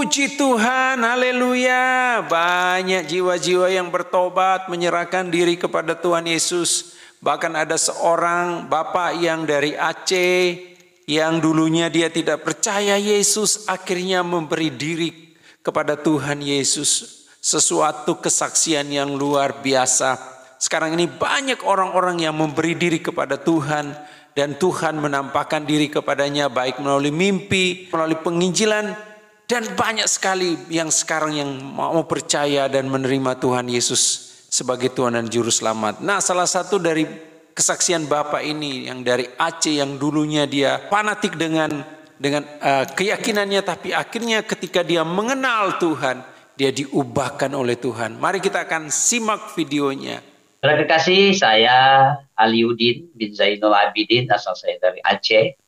Puji Tuhan, haleluya. Banyak jiwa-jiwa yang bertobat, menyerahkan diri kepada Tuhan Yesus. Bahkan ada seorang bapak yang dari Aceh, yang dulunya dia tidak percaya Yesus, akhirnya memberi diri kepada Tuhan Yesus. Sesuatu kesaksian yang luar biasa. Sekarang ini banyak orang-orang yang memberi diri kepada Tuhan, dan Tuhan menampakkan diri kepadanya baik melalui mimpi, melalui penginjilan. Dan banyak sekali yang sekarang yang mau percaya dan menerima Tuhan Yesus sebagai Tuhan dan Juru Selamat. Nah, salah satu dari kesaksian Bapak ini yang dari Aceh, yang dulunya dia fanatik dengan keyakinannya, tapi akhirnya ketika dia mengenal Tuhan, dia diubahkan oleh Tuhan. Mari kita akan simak videonya. Terima kasih, saya Aliuddin bin Zainul Abidin, asal saya dari Aceh.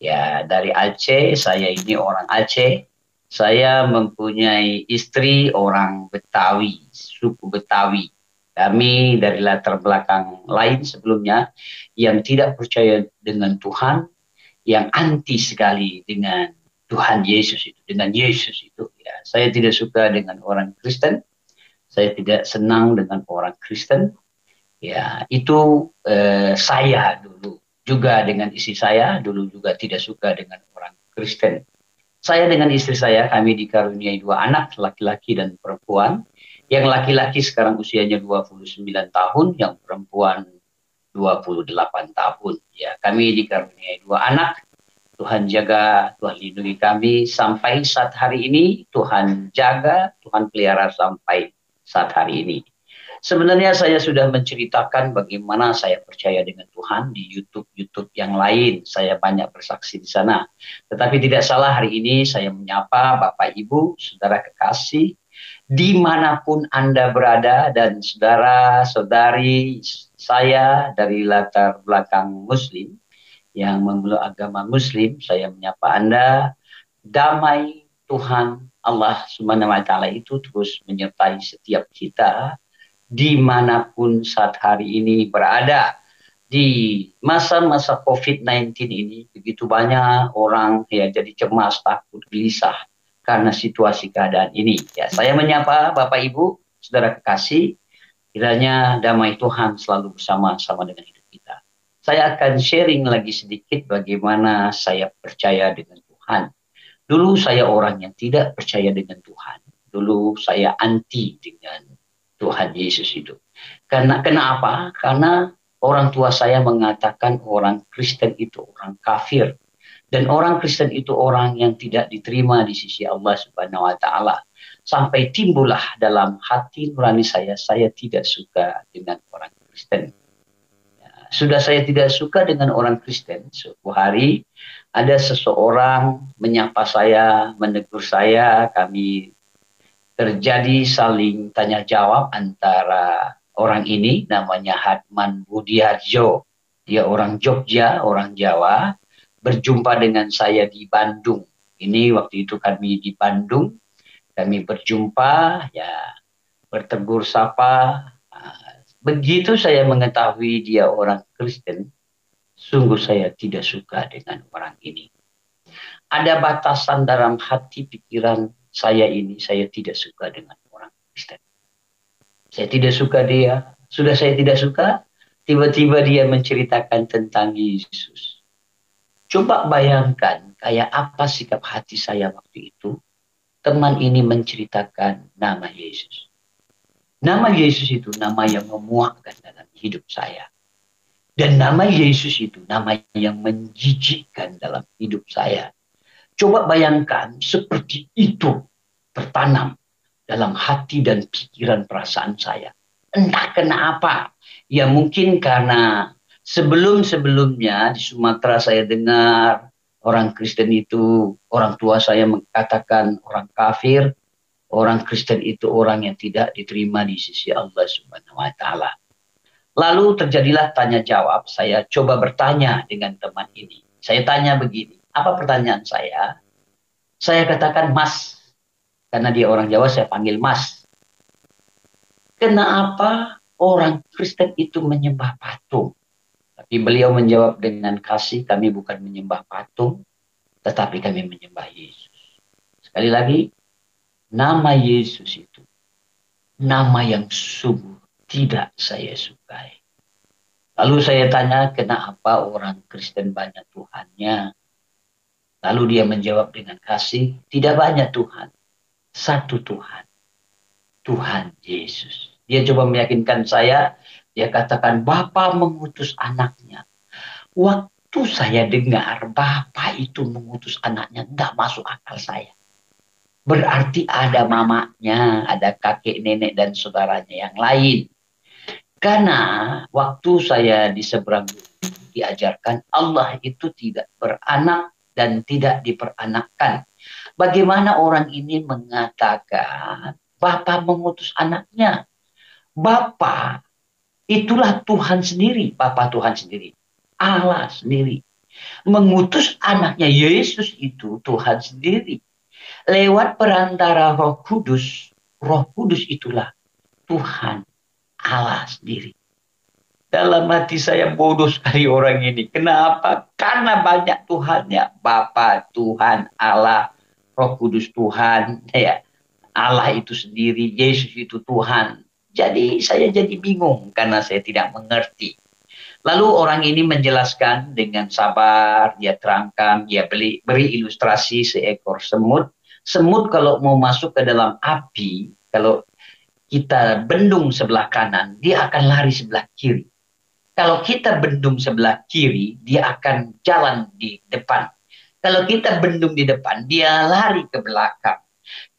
Ya, dari Aceh, saya ini orang Aceh. Saya mempunyai istri orang Betawi, suku Betawi. Kami dari latar belakang lain sebelumnya yang tidak percaya dengan Tuhan, yang anti sekali dengan Tuhan Yesus itu, dengan Yesus itu. Ya, saya tidak suka dengan orang Kristen, saya tidak senang dengan orang Kristen. Ya, itu saya dulu juga dengan istri saya dulu juga tidak suka dengan orang Kristen. Saya dengan istri saya, kami dikaruniai 2 anak, laki-laki dan perempuan. Yang laki-laki sekarang usianya 29 tahun, yang perempuan 28 tahun. Ya, kami dikaruniai 2 anak. Tuhan jaga, Tuhan lindungi kami sampai saat hari ini. Tuhan jaga, Tuhan pelihara sampai saat hari ini. Sebenarnya saya sudah menceritakan bagaimana saya percaya dengan Tuhan di YouTube yang lain. Saya banyak bersaksi di sana. Tetapi tidak salah, hari ini saya menyapa Bapak Ibu, saudara kekasih, dimanapun Anda berada, dan saudara-saudari saya dari latar belakang Muslim, yang memeluk agama Muslim. Saya menyapa Anda. Damai Tuhan Allah Subhanahu wa Ta'ala itu terus menyertai setiap kita dimanapun saat hari ini berada. Di masa-masa COVID-19 ini begitu banyak orang ya jadi cemas, takut, gelisah karena situasi keadaan ini. Ya, saya menyapa Bapak Ibu, saudara kekasih, kiranya damai Tuhan selalu bersama-sama dengan hidup kita. Saya akan sharing lagi sedikit bagaimana saya percaya dengan Tuhan. Dulu saya orang yang tidak percaya dengan Tuhan. Dulu saya anti dengan Tuhan Yesus itu. Kenapa? Karena orang tua saya mengatakan orang Kristen itu orang kafir. Dan orang Kristen itu orang yang tidak diterima di sisi Allah Subhanahu wa Ta'ala. Sampai timbullah dalam hati nurani saya tidak suka dengan orang Kristen. Ya, sudah saya tidak suka dengan orang Kristen, suatu hari ada seseorang menyapa saya, menegur saya, kami terjadi saling tanya jawab antara orang ini, namanya Hadman Budiharjo. Dia orang Jogja, orang Jawa, berjumpa dengan saya di Bandung. Ini waktu itu kami di Bandung, kami berjumpa, ya bertegur sapa. Begitu saya mengetahui dia orang Kristen, sungguh saya tidak suka dengan orang ini. Ada batasan dalam hati pikiran saya ini, saya tidak suka dengan orang Kristen. Saya tidak suka dia. Sudah saya tidak suka, tiba-tiba dia menceritakan tentang Yesus. Coba bayangkan kayak apa sikap hati saya waktu itu. Teman ini menceritakan nama Yesus. Nama Yesus itu nama yang memuakkan dalam hidup saya. Dan nama Yesus itu nama yang menjijikkan dalam hidup saya. Coba bayangkan seperti itu tertanam dalam hati dan pikiran perasaan saya. Entah kenapa. Ya mungkin karena sebelum-sebelumnya di Sumatera saya dengar orang Kristen itu, orang tua saya mengatakan orang kafir. Orang Kristen itu orang yang tidak diterima di sisi Allah Subhanahu wa Ta'ala. Lalu terjadilah tanya jawab. Saya coba bertanya dengan teman ini. Saya tanya begini. Apa pertanyaan saya? Saya katakan Mas. Karena dia orang Jawa, saya panggil Mas. Kenapa orang Kristen itu menyembah patung? Tapi beliau menjawab dengan kasih, kami bukan menyembah patung, tetapi kami menyembah Yesus. Sekali lagi, nama Yesus itu nama yang sungguh tidak saya sukai. Lalu saya tanya, kenapa orang Kristen banyak Tuhannya? Lalu dia menjawab dengan kasih, tidak banyak Tuhan, satu Tuhan, Tuhan Yesus. Dia coba meyakinkan saya, dia katakan, Bapa mengutus anaknya. Waktu saya dengar Bapa itu mengutus anaknya, nggak masuk akal saya. Berarti ada mamanya, ada kakek, nenek, dan saudaranya yang lain. Karena waktu saya di seberang diajarkan Allah itu tidak beranak dan tidak diperanakkan. Bagaimana orang ini mengatakan Bapa mengutus anaknya? Bapa itulah Tuhan sendiri, Bapa Tuhan sendiri, Allah sendiri. Mengutus anaknya Yesus itu Tuhan sendiri. Lewat perantara Roh Kudus itulah Tuhan Allah sendiri. Dalam hati saya bodoh sekali orang ini. Kenapa? Karena banyak Tuhannya. Bapa, Tuhan, Allah, Roh Kudus Tuhan. Ya, Allah itu sendiri, Yesus itu Tuhan. Jadi saya jadi bingung karena saya tidak mengerti. Lalu orang ini menjelaskan dengan sabar, dia terangkan, dia beri ilustrasi seekor semut. Semut kalau mau masuk ke dalam api, kalau kita bendung sebelah kanan, dia akan lari sebelah kiri. Kalau kita bendung sebelah kiri, dia akan jalan di depan. Kalau kita bendung di depan, dia lari ke belakang.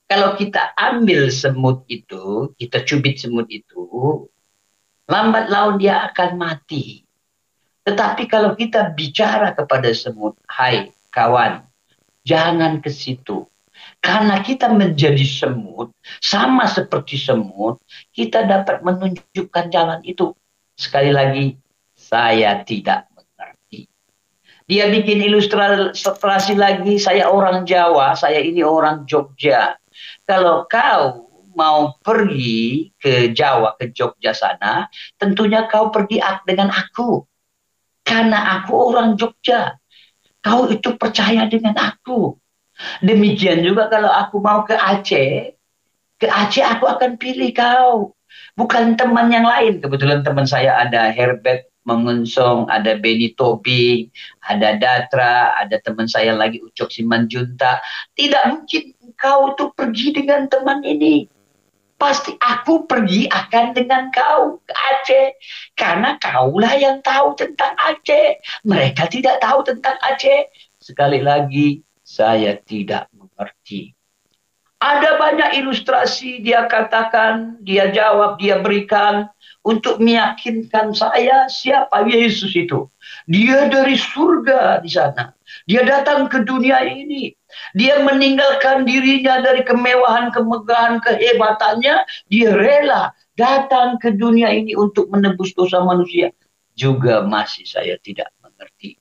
Kalau kita ambil semut itu, kita cubit semut itu, lambat laun dia akan mati. Tetapi kalau kita bicara kepada semut, hai kawan, jangan ke situ. Karena kita menjadi semut, sama seperti semut, kita dapat menunjukkan jalan itu. Sekali lagi, saya tidak mengerti. Dia bikin ilustrasi lagi, saya orang Jawa, saya ini orang Jogja. Kalau kau mau pergi ke Jawa, ke Jogja sana, tentunya kau pergi dengan aku. Karena aku orang Jogja. Kau itu percaya dengan aku. Demikian juga kalau aku mau ke Aceh aku akan pilih kau. Bukan teman yang lain. Kebetulan teman saya ada Herbert Mengensong, ada Benny Tobing, ada Datra, ada teman saya lagi Ucok Simanjunta. Tidak mungkin kau tuh pergi dengan teman ini. Pasti aku pergi akan dengan kau ke Aceh. Karena kaulah yang tahu tentang Aceh. Mereka tidak tahu tentang Aceh. Sekali lagi, saya tidak mengerti. Ada banyak ilustrasi dia katakan, dia jawab, dia berikan untuk meyakinkan saya siapa Yesus itu. Dia dari surga di sana. Dia datang ke dunia ini. Dia meninggalkan dirinya dari kemewahan, kemegahan, kehebatannya. Dia rela datang ke dunia ini untuk menebus dosa manusia. Juga masih saya tidak mengerti.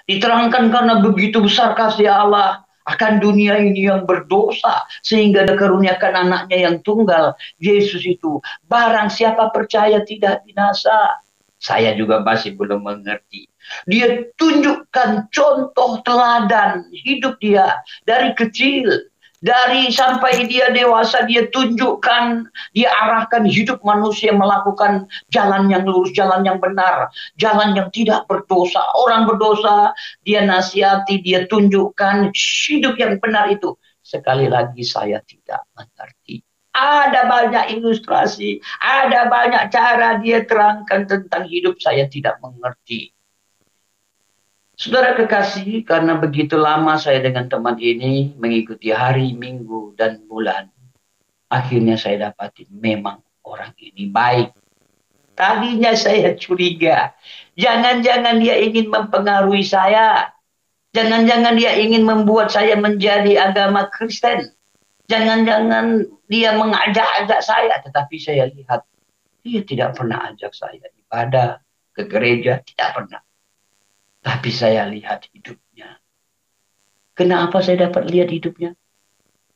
Diterangkan karena begitu besar kasih Allah akan dunia ini yang berdosa sehingga dikaruniakan anaknya yang tunggal, Yesus itu. Barang siapa percaya tidak binasa. Saya juga masih belum mengerti. Dia tunjukkan contoh teladan hidup dia dari kecil. Dari sampai dia dewasa, dia tunjukkan, dia arahkan hidup manusia melakukan jalan yang lurus, jalan yang benar, jalan yang tidak berdosa. Orang berdosa, dia nasihati, dia tunjukkan hidup yang benar itu. Sekali lagi saya tidak mengerti. Ada banyak ilustrasi, ada banyak cara dia terangkan tentang hidup, saya tidak mengerti. Saudara kekasih, karena begitu lama saya dengan teman ini mengikuti hari, minggu, dan bulan, akhirnya saya dapati memang orang ini baik. Tadinya saya curiga, jangan-jangan dia ingin mempengaruhi saya. Jangan-jangan dia ingin membuat saya menjadi agama Kristen. Jangan-jangan dia mengajak-ajak saya. Tetapi saya lihat, dia tidak pernah ajak saya ibadah, ke gereja, tidak pernah. Tapi saya lihat hidupnya. Kenapa saya dapat lihat hidupnya?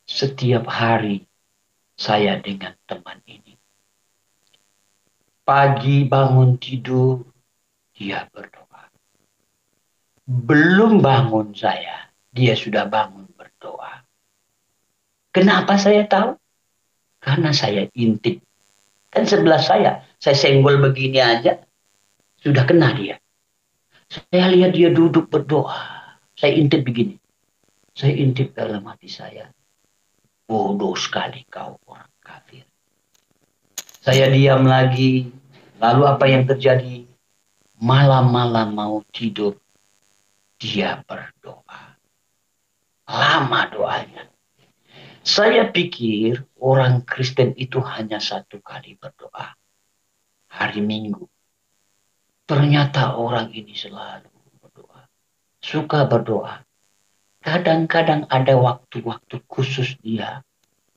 Setiap hari saya dengan teman ini. Pagi bangun tidur, dia berdoa. Belum bangun saya, dia sudah bangun berdoa. Kenapa saya tahu? Karena saya intip. Kan sebelah saya senggol begini aja, sudah kena dia. Saya lihat dia duduk berdoa. Saya intip begini. Saya intip dalam hati saya. Bodoh sekali kau orang kafir. Saya diam lagi. Lalu apa yang terjadi? Malam-malam mau tidur, dia berdoa. Lama doanya. Saya pikir orang Kristen itu hanya satu kali berdoa. Hari Minggu. Ternyata orang ini selalu berdoa. Suka berdoa. Kadang-kadang ada waktu-waktu khusus dia.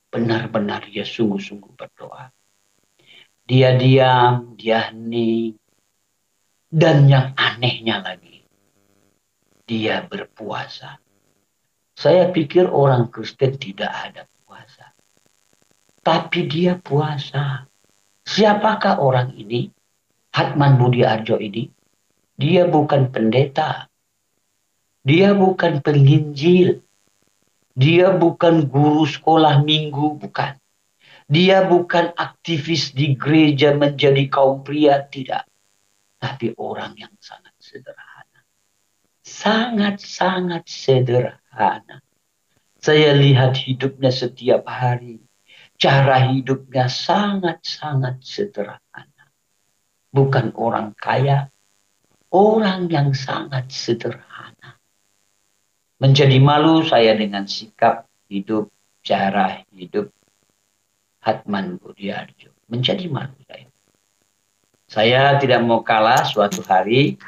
Benar-benar dia sungguh-sungguh berdoa. Dia diam, dia hening. Dan yang anehnya lagi, dia berpuasa. Saya pikir orang Kristen tidak ada puasa. Tapi dia puasa. Siapakah orang ini? Hatman Budiarjo ini? Dia bukan pendeta. Dia bukan penginjil. Dia bukan guru sekolah minggu, bukan. Dia bukan aktivis di gereja menjadi kaum pria, tidak. Tapi orang yang sangat sederhana. Sangat-sangat sederhana. Saya lihat hidupnya setiap hari. Cara hidupnya sangat-sangat sederhana. Bukan orang kaya. Orang yang sangat sederhana. Menjadi malu saya dengan sikap hidup, cara hidup Hatman Budiarjo. Menjadi malu saya. Saya tidak mau kalah suatu hari.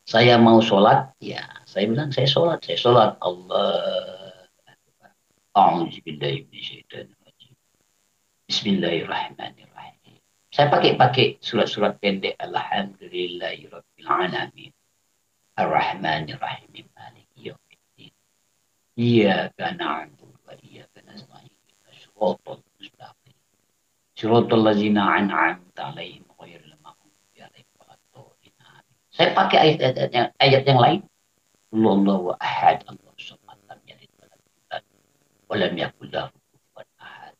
Saya mau sholat. Ya, saya bilang saya sholat. Saya sholat. Allah. Bismillahirrahmanirrahim. Saya pakai surat-surat pendek. Alhamdulillahirabbil alamin. Ar-Rahmanir-Rahim. Maliki yaumiddin. Iyyaka na'budu wa iyyaka nasta'in. Shiratal mustaqim. Shiratal ladzina an'amta 'alaihim ghairil maghdubi 'alaihim waladdallin. Saya pakai ayat yang lain. Allahu ahad, Allahu samad, lam yalid wa lam yulad wa lam yakul lahu kufuwan ahad.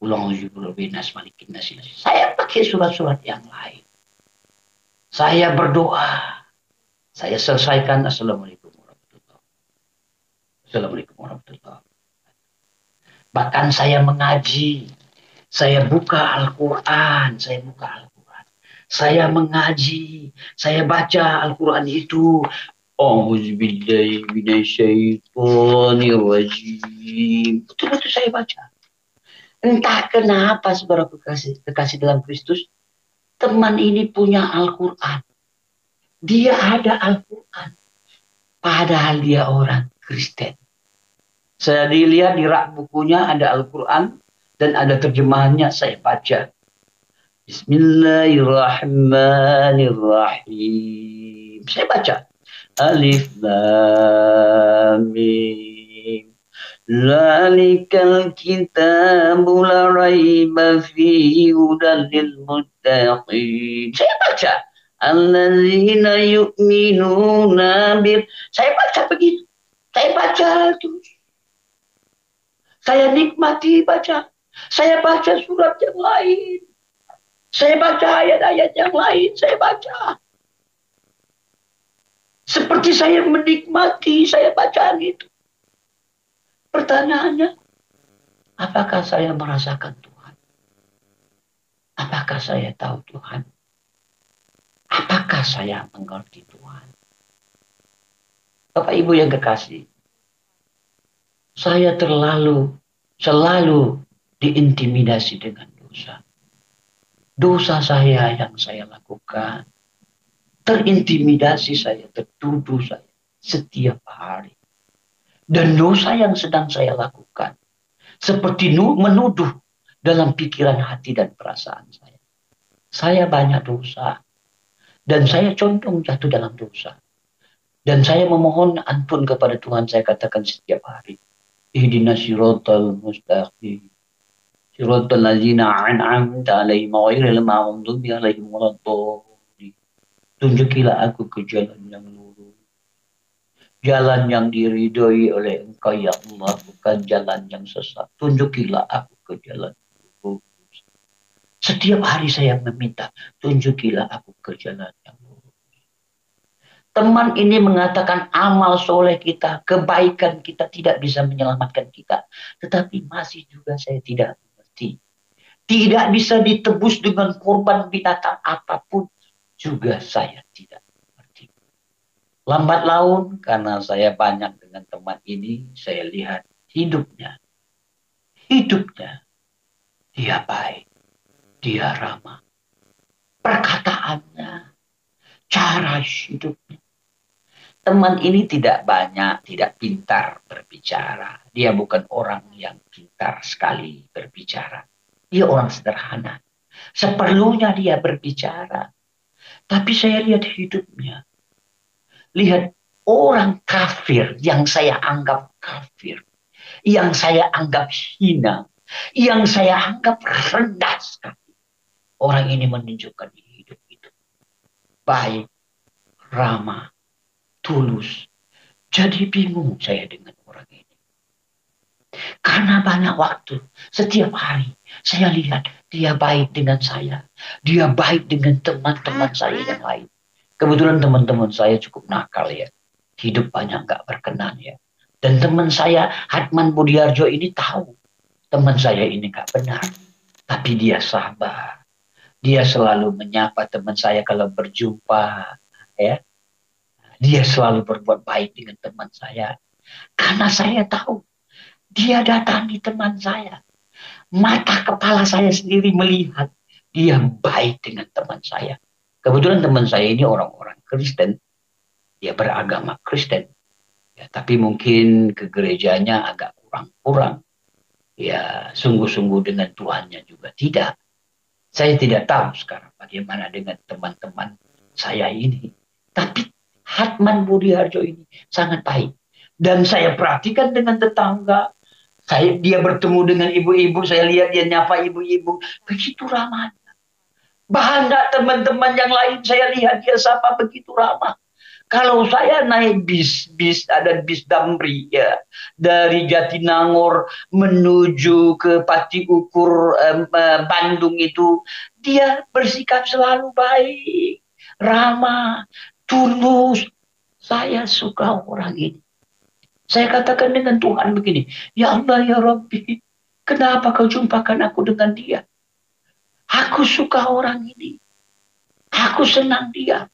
Ulang nas malikin nas. Saya pakai surat-surat yang lain. Saya berdoa. Saya selesaikan. Assalamualaikum warahmatullahi wabarakatuh. Assalamualaikum warahmatullahi wabarakatuh. Bahkan saya mengaji. Saya buka Al-Quran. Saya mengaji. Saya baca Al-Quran itu. A'udzubillahi minasyaitonirrajim. Betul-betul saya baca. Entah kenapa saudara kekasih dalam Kristus. Teman ini punya Al-Quran. Dia ada Al-Quran. Padahal dia orang Kristen. Saya dilihat di rak bukunya ada Al-Quran. Dan ada terjemahannya, saya baca. Bismillahirrahmanirrahim. Saya baca. Alif Lam Mim. Zalikal kitabu la raiba fihi hudan lil muttaqin. Saya baca. Alladzina yu'minuna bil. Saya baca begitu. Saya baca terus. Saya nikmati baca. Saya baca surat yang lain. Saya baca ayat-ayat yang lain. Saya baca. Seperti saya menikmati saya bacaan itu. Pertanyaannya, apakah saya merasakan Tuhan? Apakah saya tahu Tuhan? Apakah saya mengerti Tuhan? Bapak Ibu yang kekasih, saya selalu diintimidasi dengan dosa. Dosa saya yang saya lakukan. Terintimidasi saya, tertuduh saya setiap hari. Dan dosa yang sedang saya lakukan. Seperti menuduh dalam pikiran hati dan perasaan saya. Saya banyak dosa. Dan saya condong jatuh dalam dosa. Dan saya memohon ampun kepada Tuhan. Saya katakan setiap hari. Ihdinas siratal mustaqim. Siratal ladzina an'amta 'alaihim ghairil maghdubi 'alaihim waladdallin. Tunjukilah aku ke jalan yang lurus. Jalan yang diridhoi oleh Engkau ya Allah bukan jalan yang sesat. Tunjukilah aku ke jalan yang lurus. Setiap hari saya meminta, tunjukilah aku ke jalan yang lurus. Teman ini mengatakan amal soleh kita, kebaikan kita tidak bisa menyelamatkan kita. Tetapi masih juga saya tidak mengerti. Tidak bisa ditebus dengan korban binatang apapun. Juga saya tidak mengerti. Lambat laun karena saya banyak dengan teman ini, saya lihat hidupnya. Hidupnya. Dia baik. Dia ramah. Perkataannya. Cara hidupnya. Teman ini tidak banyak, tidak pintar berbicara. Dia bukan orang yang pintar sekali berbicara. Dia orang sederhana. Seperlunya dia berbicara. Tapi saya lihat hidupnya. Lihat orang kafir yang saya anggap kafir. Yang saya anggap hina. Yang saya anggap rendah sekali. Orang ini menunjukkan hidup itu. Baik, ramah, tulus. Jadi bingung saya dengan orang ini. Karena banyak waktu, setiap hari saya lihat dia baik dengan saya. Dia baik dengan teman-teman saya yang lain. Kebetulan teman-teman saya cukup nakal ya. Hidup banyak gak berkenan ya. Dan teman saya, Hatman Budiarjo ini tahu. Teman saya ini gak benar. Tapi dia sabar. Dia selalu menyapa teman saya kalau berjumpa. Ya. Dia selalu berbuat baik dengan teman saya. Karena saya tahu. Dia datangi teman saya. Mata kepala saya sendiri melihat. Dia baik dengan teman saya. Kebetulan teman saya ini orang-orang Kristen. Dia beragama Kristen. Ya, tapi mungkin ke gerejanya agak kurang-kurang. Ya, sungguh-sungguh dengan Tuhannya juga tidak. Saya tidak tahu sekarang bagaimana dengan teman-teman saya ini. Tapi Hatman Budiharjo ini sangat baik. Dan saya perhatikan dengan tetangga. Dia bertemu dengan ibu-ibu, saya lihat dia nyapa ibu-ibu. Begitu ramah. Banyak teman-teman yang lain saya lihat dia sapa begitu ramah. Kalau saya naik bis ada bis Damri ya dari Jatinangor menuju ke Pati Ukur Bandung itu dia bersikap selalu baik, ramah, tulus. Saya suka orang ini. Saya katakan dengan Tuhan begini, ya Allah ya Rabbi, kenapa kau jumpakan aku dengan dia? Aku suka orang ini. Aku senang dia.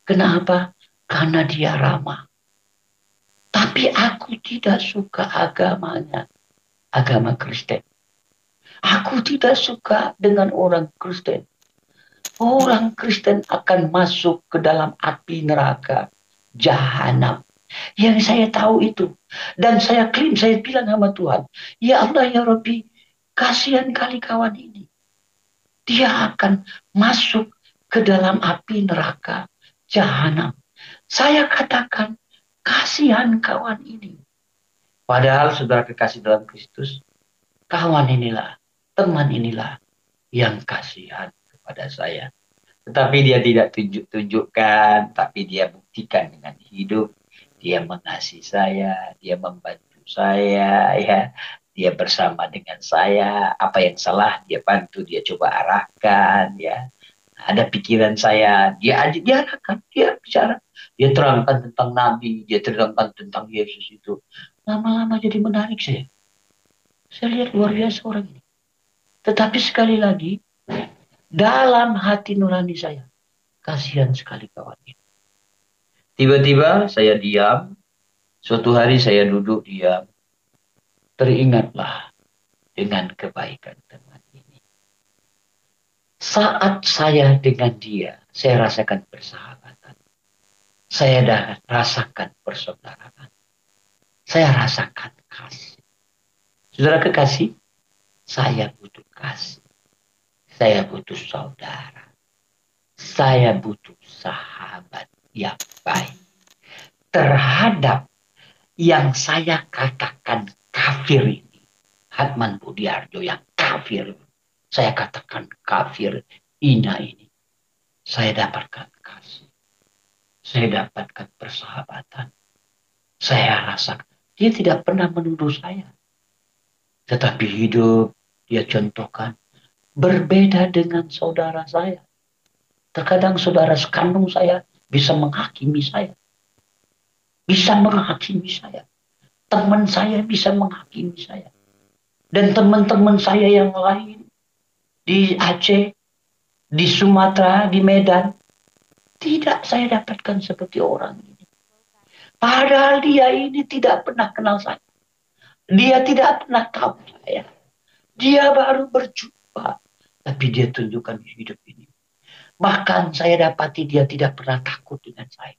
Kenapa? Karena dia ramah. Tapi aku tidak suka agamanya. Agama Kristen. Aku tidak suka dengan orang Kristen. Orang Kristen akan masuk ke dalam api neraka. Jahanam. Yang saya tahu itu. Dan saya klaim, saya bilang sama Tuhan. Ya Allah ya Rabbi. Kasihan kali kawan ini. Dia akan masuk ke dalam api neraka. Jahanam. Saya katakan, kasihan kawan ini. Padahal saudara kekasih dalam Kristus, kawan inilah, teman inilah yang kasihan kepada saya. Tetapi dia tidak tunjukkan, tapi dia buktikan dengan hidup. Dia mengasihi saya, dia membantu saya, ya. Dia bersama dengan saya, apa yang salah dia bantu, dia coba arahkan, ya. Ada pikiran saya, dia arahkan, dia bicara. Dia terangkan tentang Nabi, dia terangkan tentang Yesus itu. Lama-lama jadi menarik saya. Saya lihat luar biasa orang ini. Tetapi sekali lagi, dalam hati nurani saya, kasihan sekali kawan ini. Tiba-tiba saya diam, suatu hari saya duduk diam, teringatlah dengan kebaikan teman ini. Saat saya dengan dia, saya rasakan persahabatan. Saya rasakan persaudaraan. Saya rasakan kasih. Saudara kekasih, saya butuh kasih. Saya butuh saudara. Saya butuh sahabat yang baik. Terhadap yang saya katakan kafir ini. Hatman Budiarjo yang kafir. Saya katakan kafir ina ini. Saya dapatkan kasih. Saya dapatkan persahabatan. Saya rasa dia tidak pernah menuduh saya. Tetapi hidup dia contohkan berbeda dengan saudara saya. Terkadang saudara sekandung saya bisa menghakimi saya. Bisa menghakimi saya. Teman saya bisa menghakimi saya. Dan teman-teman saya yang lain di Aceh, di Sumatera, di Medan, tidak saya dapatkan seperti orang ini. Padahal dia ini tidak pernah kenal saya. Dia tidak pernah tahu saya. Dia baru berjumpa. Tapi dia tunjukkan hidup ini. Bahkan saya dapati dia tidak pernah takut dengan saya.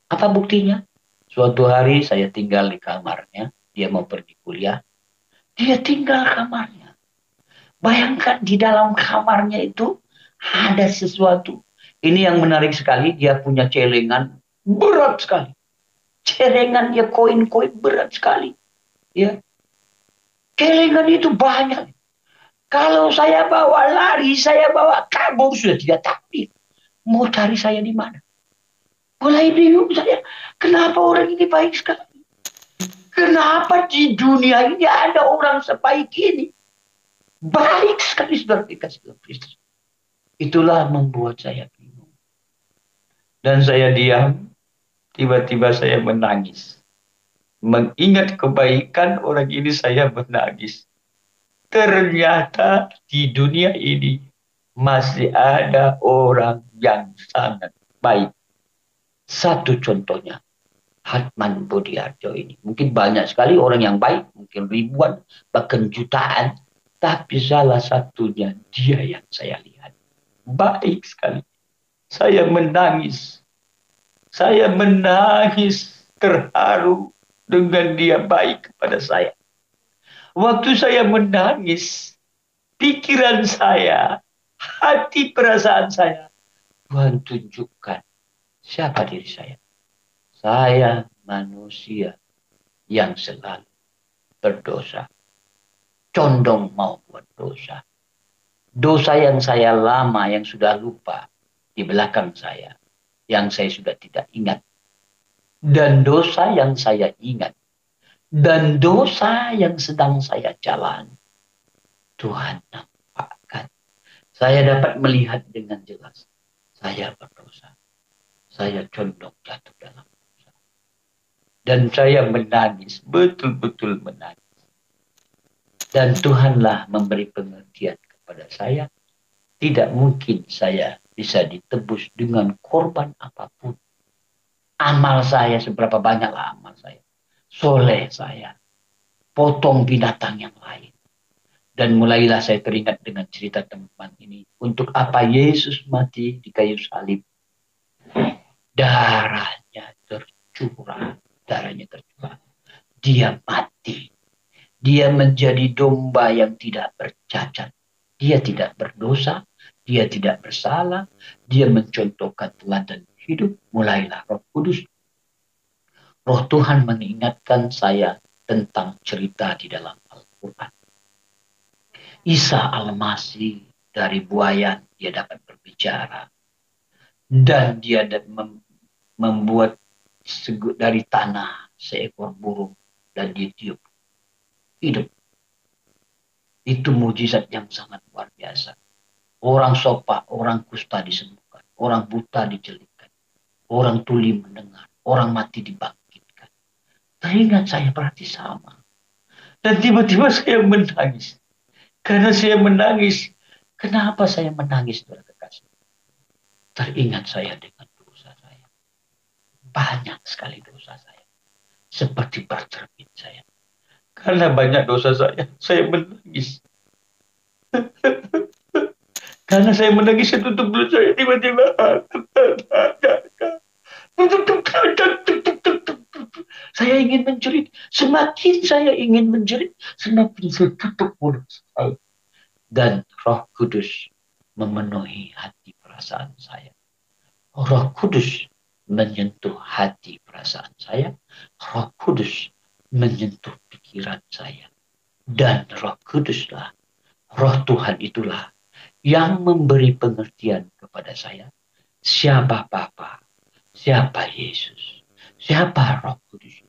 Apa buktinya? Suatu hari saya tinggal di kamarnya. Dia mau pergi kuliah. Dia tinggal kamarnya. Bayangkan di dalam kamarnya itu ada sesuatu. Ini yang menarik sekali. Dia punya celengan berat sekali. Celengan dia koin-koin berat sekali. Ya. Celengan itu banyak. Kalau saya bawa lari, saya bawa kabur, sudah tidak takdir. Mau cari saya di mana? Mulai bingung saya. Kenapa orang ini baik sekali? Kenapa di dunia ini ada orang sebaik ini? Baik sekali saudara dikasih Kristus. Itulah membuat saya bingung. Dan saya diam. Tiba-tiba saya menangis. Mengingat kebaikan orang ini saya menangis. Ternyata di dunia ini masih ada orang yang sangat baik. Satu contohnya, Hatman Budiarjo ini. Mungkin banyak sekali orang yang baik, mungkin ribuan, bahkan jutaan. Tapi salah satunya dia yang saya lihat. Baik sekali. Saya menangis. Saya menangis terharu dengan dia baik kepada saya. Waktu saya menangis, pikiran saya, hati perasaan saya, Tuhan tunjukkan siapa diri saya. Saya manusia yang selalu berdosa. Condong mau buat dosa. Dosa yang saya lama, yang sudah lupa di belakang saya. Yang saya sudah tidak ingat. Dan dosa yang saya ingat. Dan dosa yang sedang saya jalani. Tuhan nampakkan. Saya dapat melihat dengan jelas. Saya berdosa. Saya condong jatuh dalam dosa. Dan saya menangis. Betul-betul menangis. Dan Tuhanlah memberi pengertian kepada saya. Tidak mungkin saya bisa ditebus dengan korban apapun. Amal saya, seberapa banyaklah amal saya. Soleh saya. Potong binatang yang lain. Dan mulailah saya teringat dengan cerita teman ini. Untuk apa Yesus mati di kayu salib? Darahnya tercurah. Darahnya tercurah. Dia mati. Dia menjadi domba yang tidak bercacat. Dia tidak berdosa. Dia tidak bersalah. Dia mencontohkan teladan hidup. Mulailah Roh Kudus. Roh Tuhan mengingatkan saya tentang cerita di dalam Al-Quran. Isa Al-Masih dari buaya dia dapat berbicara. Dan dia membuat dari tanah seekor burung dan ditiup. Hidup. Itu mujizat yang sangat luar biasa. Orang sopak, orang kusta disembuhkan. Orang buta dijelitkan. Orang tuli mendengar. Orang mati dibangkitkan. Teringat saya berarti sama. Dan tiba-tiba saya menangis. Karena saya menangis. Kenapa saya menangis, saudara kekasih? Teringat saya dengan dosa saya. Banyak sekali dosa saya. Seperti bercermin saya. Karena banyak dosa saya menangis. Karena saya menangis, saya tutup mulut saya. Tiba-tiba. Saya ingin menjerit. Semakin saya ingin menjerit, semakin saya tutup mulut saya. Dan Roh Kudus memenuhi hati perasaan saya. Roh Kudus menyentuh hati perasaan saya. Roh Kudus menyentuh pikiran saya. Dan Roh Kuduslah, Roh Tuhan itulah yang memberi pengertian kepada saya. Siapa Bapa, siapa Yesus, siapa Roh Kudus.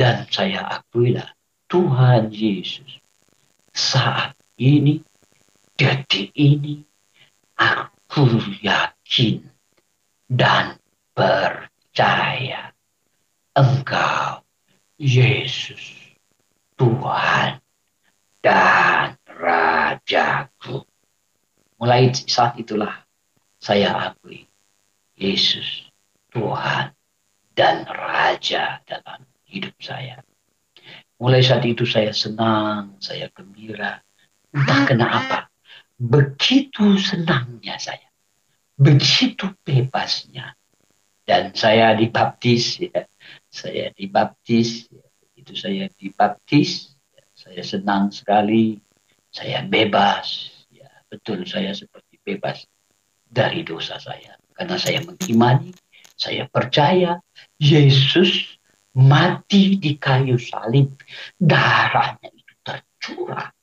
Dan saya akuilah Tuhan Yesus saat ini, detik ini, aku yakin dan percaya Engkau Yesus Tuhan dan Rajaku. Mulai saat itulah saya akui Yesus Tuhan dan Raja dalam hidup saya. Mulai saat itu saya senang, saya gembira. Entah kenapa, begitu senangnya saya, begitu bebasnya. Dan saya dibaptis, ya. Saya dibaptis, ya. Begitu saya dibaptis, ya. Saya senang sekali, saya bebas. Ya, betul, saya seperti bebas dari dosa saya. Karena saya mengimani, saya percaya Yesus mati di kayu salib. Darahnya itu tercurah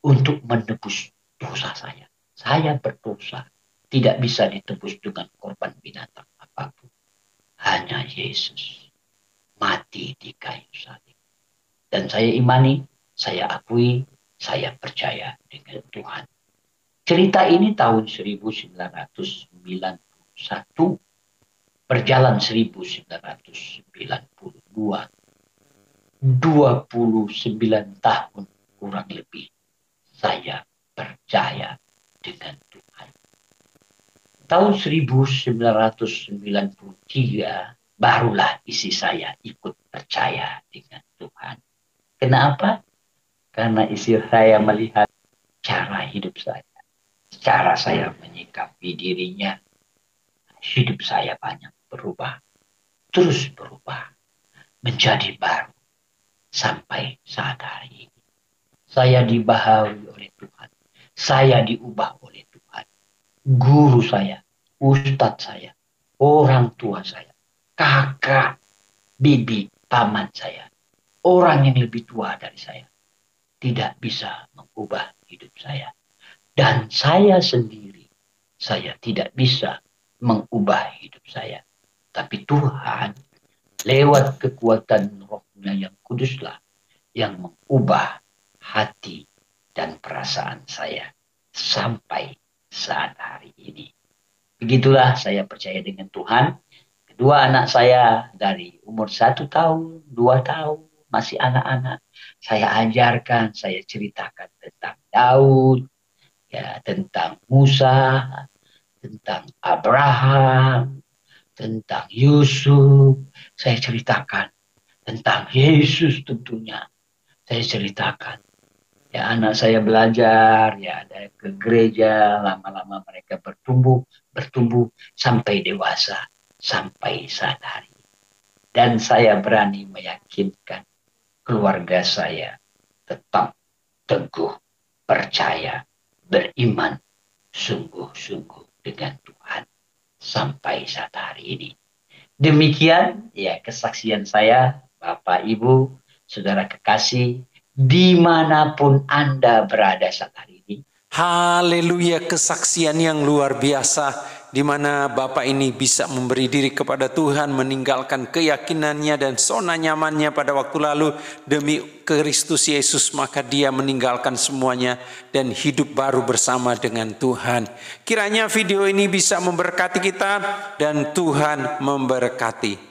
untuk menebus dosa saya. Saya berdosa. Tidak bisa ditebus dengan korban binatang apapun. Hanya Yesus mati di kayu salib. Dan saya imani, saya akui, saya percaya dengan Tuhan. Cerita ini tahun 1991. Berjalan 1992. 29 tahun kurang lebih. Saya percaya dengan Tuhan. Tahun 1993 barulah isi saya ikut percaya dengan Tuhan. Kenapa? Karena isi saya melihat cara hidup saya. Cara saya menyikapi dirinya. Hidup saya banyak berubah. Terus berubah. Menjadi baru. Sampai saat hari ini. Saya dibaharui oleh Tuhan. Saya diubah oleh Tuhan. Guru saya, ustadz saya, orang tua saya, kakak, bibi, paman saya, orang yang lebih tua dari saya, tidak bisa mengubah hidup saya. Dan saya sendiri, saya tidak bisa mengubah hidup saya. Tapi Tuhan, lewat kekuatan Roh-Nya yang kuduslah, yang mengubah hati dan perasaan saya sampai saat hari ini. Begitulah saya percaya dengan Tuhan. Kedua anak saya dari umur 1 tahun, 2 tahun, masih anak-anak. Saya ajarkan, saya ceritakan tentang Daud, ya, tentang Musa, tentang Abraham, tentang Yusuf. Saya ceritakan tentang Yesus tentunya. Saya ceritakan. Ya, anak saya belajar, ya, ada ke gereja, lama-lama mereka bertumbuh sampai dewasa, sampai saat hari. Dan saya berani meyakinkan keluarga saya tetap teguh, percaya, beriman, sungguh-sungguh dengan Tuhan sampai saat hari ini. Demikian ya kesaksian saya, Bapak, Ibu, saudara kekasih, dimanapun Anda berada saat hari ini. Haleluya, kesaksian yang luar biasa di mana Bapak ini bisa memberi diri kepada Tuhan, meninggalkan keyakinannya dan zona nyamannya pada waktu lalu demi Kristus Yesus, maka dia meninggalkan semuanya dan hidup baru bersama dengan Tuhan. Kiranya video ini bisa memberkati kita dan Tuhan memberkati.